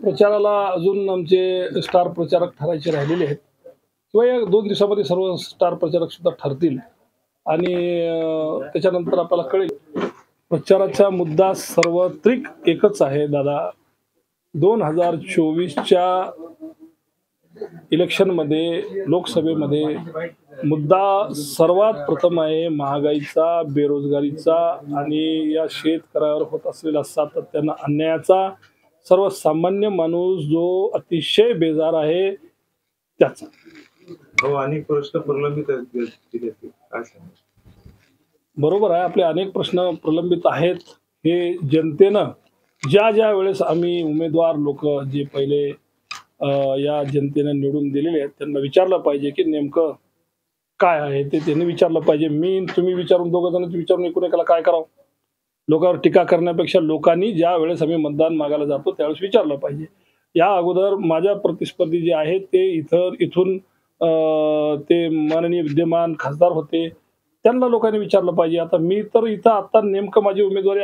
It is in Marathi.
प्रचाराला अजून आमचे स्टार प्रचारक ठरायचे राहिलेले आहेत किंवा या 2 दिवसामध्ये सर्व स्टार प्रचारक सुद्धा ठरतील आणि त्याच्यानंतर आपल्याला कळेल. प्रचाराचा मुद्दा सार्वत्रिक एकच आहे दादा. 2024च्या इलेक्शनमध्ये, लोकसभेमध्ये मुद्दा सर्वात प्रथम आहे महागाईचा, बेरोजगारीचा आणि या शेतकऱ्यावर होत असलेला सातत्यानं अन्यायाचा. सर्वसामान्य माणूस जो अतिशय बेजार आहे त्याचा. हो, अनेक प्रश्न प्रलंबित आहेत. बरोबर आहे, आपले अनेक प्रश्न प्रलंबित आहेत. हे जनतेनं ज्या वेळेस आम्ही उमेदवार लोक जे पहिले या जनतेनं निवडून दिलेले आहेत त्यांना विचारलं पाहिजे की नेमकं काय आहे ते त्यांनी विचारलं पाहिजे. तुम्ही विचारून, दोघं जण विचारून एकूण एकाला काय करावं. लोकांवर टीका करण्यापेक्षा लोकांनी ज्या वेळेस आम्ही मतदान मागायला जातो त्यावेळेस विचारलं पाहिजे. या अगोदर माझ्या प्रतिस्पर्धी जे आहेत ते इथून ते माननीय विद्यमान खासदार होते, त्यांना लोकांनी विचारलं पाहिजे. आता मी तर इथं आता नेमकं माझी उमेदवारी